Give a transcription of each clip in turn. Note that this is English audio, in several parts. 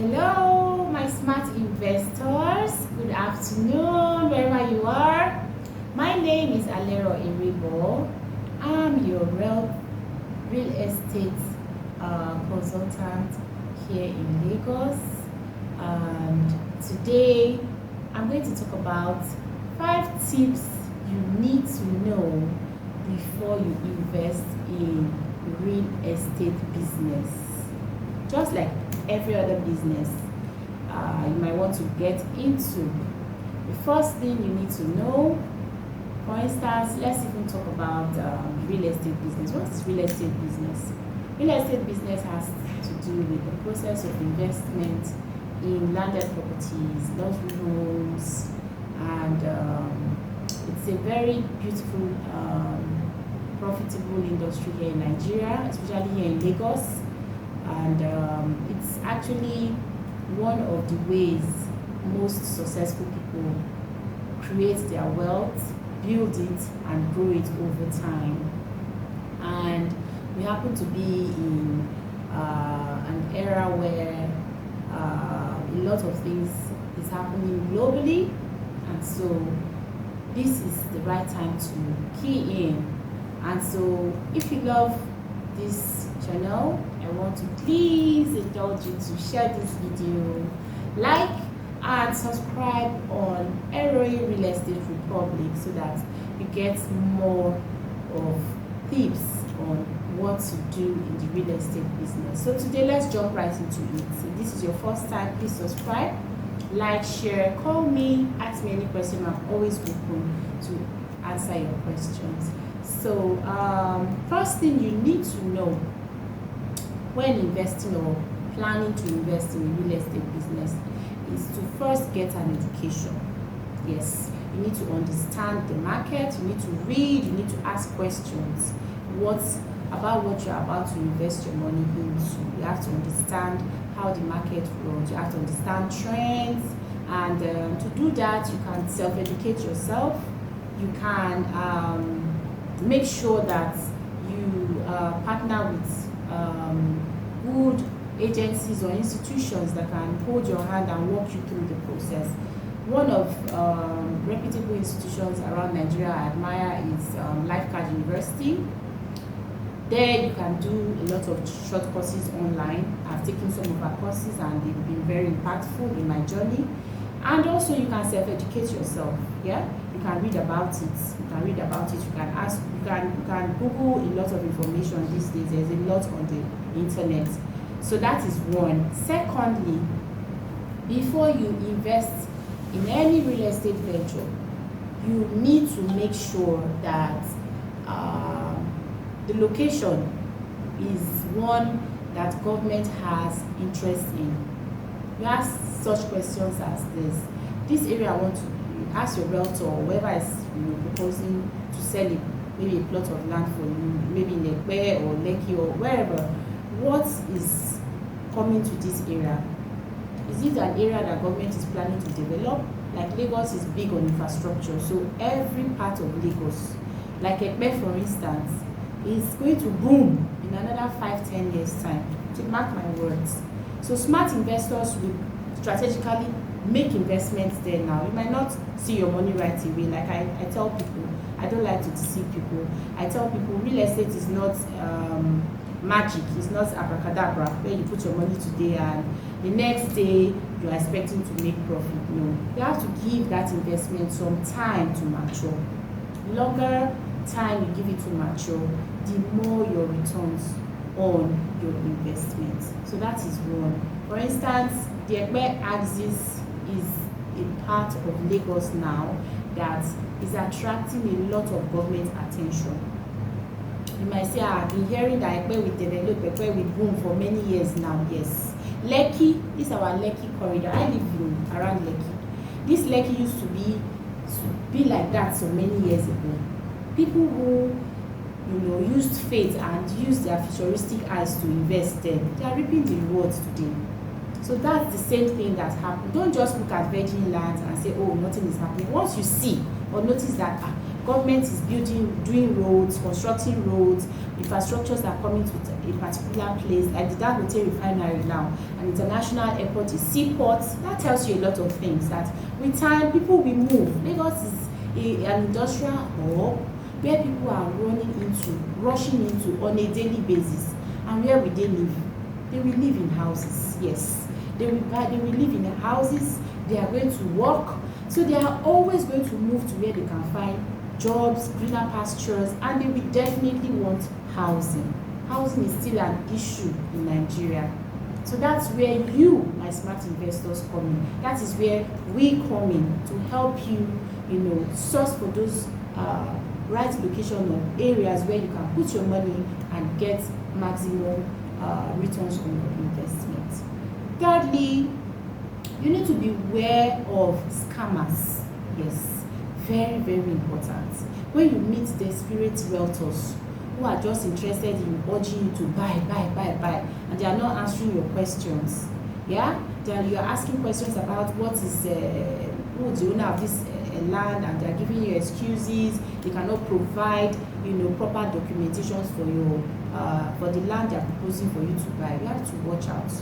Hello, my smart investors. Good afternoon, wherever you are. My name is Alero Erebor. I'm your real estate consultant here in Lagos. And today, I'm going to talk about 5 tips you need to know before you invest in real estate business. Just like every other business you might want to get into. The first thing you need to know, for instance, let's even talk about real estate business. What is real estate business? Real estate business has to do with the process of investment in landed properties, luxury homes, and it's a very beautiful, profitable industry here in Nigeria, especially here in Lagos. And it's actually one of the ways most successful people create their wealth, build it, and grow it over time. And we happen to be in an era where a lot of things is happening globally, and so this is the right time to key in. And so if you love this channel, I want to please indulge you to share this video, like and subscribe on Erebor Real Estate Republic so that you get more of tips on what to do in the real estate business. So today, let's jump right into it. If this is your first time, please subscribe, like, share, call me, ask me any question. I'm always open to answer your questions. So first thing you need to know when investing or planning to invest in a real estate business is to first get an education. Yes, you need to understand the market, you need to read, you need to ask questions about what you're about to invest your money into. You have to understand how the market runs, you have to understand trends, and to do that you can self-educate yourself. You can make sure that you partner with good agencies or institutions that can hold your hand and walk you through the process. One of reputable institutions around Nigeria I admire is Lifeguard University. There you can do a lot of short courses online. I've taken some of our courses and they've been very impactful in my journey. And also you can self-educate yourself. Yeah, you can read about it. You can ask. You can Google a lot of information these days. There's a lot on the internet. So that is one. Secondly, before you invest in any real estate venture, you need to make sure that the location is one that government has interest in. You ask such questions as this: this area I want to, ask your realtor or whoever is proposing to sell it, maybe a plot of land for you, maybe in Erebor or Lekki or wherever. What is coming to this area? Is it an area that government is planning to develop? Like Lagos is big on infrastructure, so every part of Lagos, like Erebor for instance, is going to boom in another 5-10 years time. To mark my words. So smart investors will strategically make investments there now. You might not see your money right away. Like I tell people, I don't like to deceive people. I tell people real estate is not magic. It's not abracadabra where you put your money today and the next day you are expecting to make profit. No, you have to give that investment some time to mature. Longer time you give it to mature, the more your returns on your investment. So that is one. For instance, the Erebor axis is a part of Lagos now that is attracting a lot of government attention. You might say, I've been hearing that Erebor will develop, Erebor will boom for many years now. Yes. Lekki, this is our Lekki corridor. I live around Lekki. This Lekki used to be like that so many years ago. People who used faith and used their futuristic eyes to invest there, they are reaping the rewards today. So that's the same thing that happened. Don't just look at virgin lands and say, oh, nothing is happening. Once you see or notice that government is doing roads, constructing roads, infrastructures are coming to a particular place, like the Dangote refinery now, an international airport, is seaport. That tells you a lot of things, that with time people will move. Lagos is an industrial hub where people are rushing into on a daily basis. And where will they live? They will live in houses. Yes, they will live in the houses. They are going to work, so they are always going to move to where they can find jobs, greener pastures, and they will definitely want housing. Housing is still an issue in Nigeria. So that's where you, my smart investors, come in. That is where we come in to help you, source for those right location of areas where you can put your money and get maximum returns on your investment. Thirdly, you need to be aware of scammers. Yes, very, very important. When you meet desperate realtors who are just interested in urging you to buy, and they are not answering your questions, yeah, then you are asking questions about what is who is the owner of this land, and they are giving you excuses. They cannot provide proper documentations for the land they are proposing for you to buy. You have to watch out.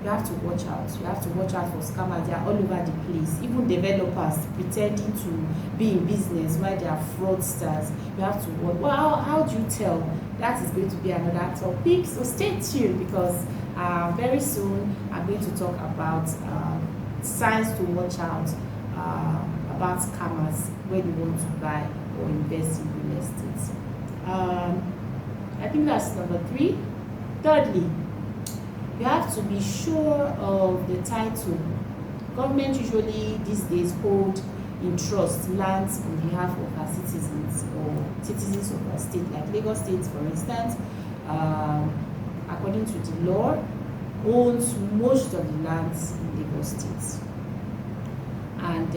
You have to watch out for scammers. They are all over the place. Even developers pretending to be in business while they are fraudsters. You have to watch. Well, how do you tell? That is going to be another topic. So stay tuned, because very soon I'm going to talk about signs to watch out about scammers when you want to buy or invest in real estate. I think that's number 3. Thirdly, you have to be sure of the title. Government usually these days hold in trust lands on behalf of our citizens or citizens of our state, like Lagos State, for instance, according to the law, owns most of the lands in Lagos State. And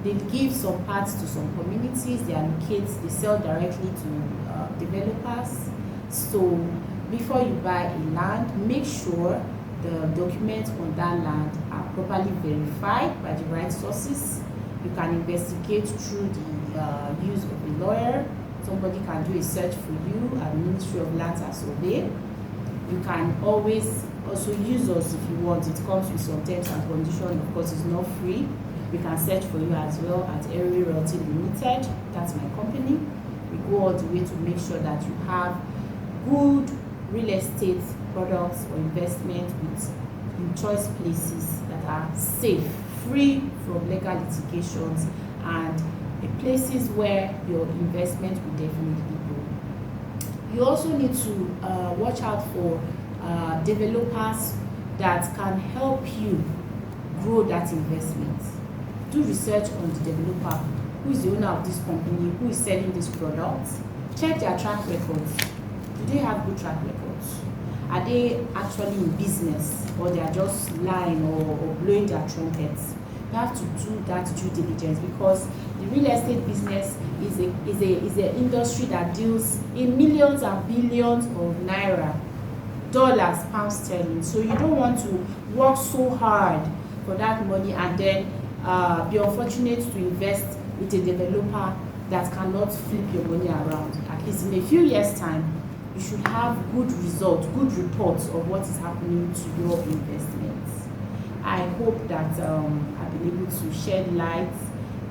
they give some parts to some communities, they allocate, they sell directly to developers. So before you buy a land, make sure the documents on that land are properly verified by the right sources. You can investigate through the use of a lawyer. Somebody can do a search for you at the Ministry of Lands and Survey. You can always also use us if you want. It comes with some terms and conditions. Of course, it's not free. We can search for you as well at Erebor Alero Joy Limited. That's my company. We go all the way to make sure that you have good real estate products or investment in choice places that are safe, free from legal litigations, and the places where your investment will definitely go. You also need to watch out for developers that can help you grow that investment. Do research on the developer, who is the owner of this company, who is selling this product. Check their track records. Do they have good track records? Are they actually in business, or they are just lying or blowing their trumpets? You have to do that due diligence, because the real estate business is an industry that deals in millions and billions of naira, dollars, pounds sterling. So you don't want to work so hard for that money and then be unfortunate to invest with a developer that cannot flip your money around. At least in a few years' time, you should have good results, good reports of what is happening to your investments. I hope that I've been able to shed light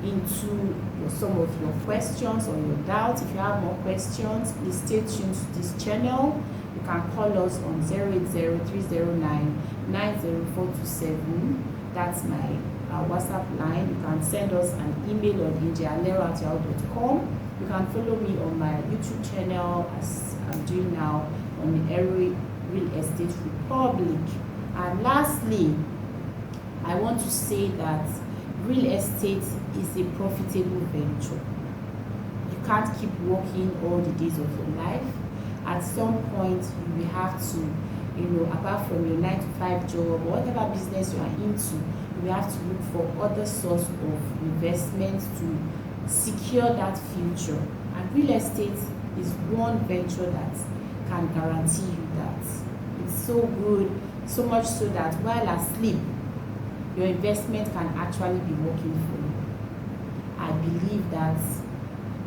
into some of your questions or your doubts. If you have more questions, please stay tuned to this channel. You can call us on 080-309-90427. That's my WhatsApp line. You can send us an email on alero@yahoo.com. You can follow me on my YouTube channel, as I'm doing now, on the Erebor Real Estate Republic. And lastly, I want to say that real estate is a profitable venture. You can't keep working all the days of your life. At some point, you will have to, apart from your 9-to-5 job or whatever business you are into, you will have to look for other source of investment to secure that future. And real estate is one venture that can guarantee you that. It's so good, so much so that while asleep, your investment can actually be working for you. I believe that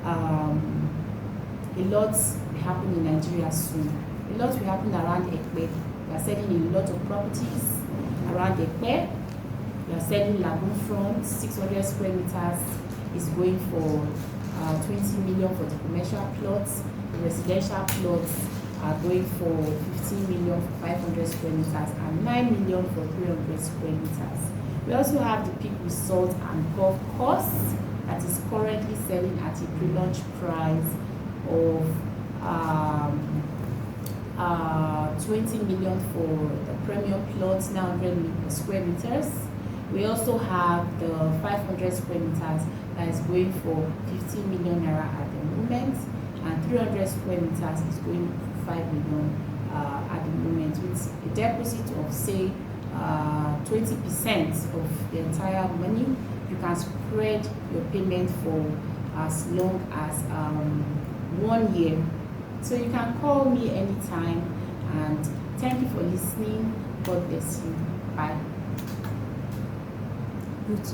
a lot will happen in Nigeria soon. A lot will happen around Ekpe. We are selling a lot of properties around Ekpe. We are selling lagoon front, 600 square meters is going for 20 million for the commercial plots. The residential plots are going for 15 million for 500 square meters and 9 million for 300 square meters. We also have the Peak Resort and Golf Course that is currently selling at a pre-launch price of 20 million for the premium plots, 900 square meters. We also have the 500 square meters that is going for 15 million naira at the moment, and 300 square meters is going for 5 million at the moment, with a deposit of say 20% of the entire money. You can spread your payment for as long as 1 year. So you can call me anytime, and thank you for listening. God bless you. Bye. Good.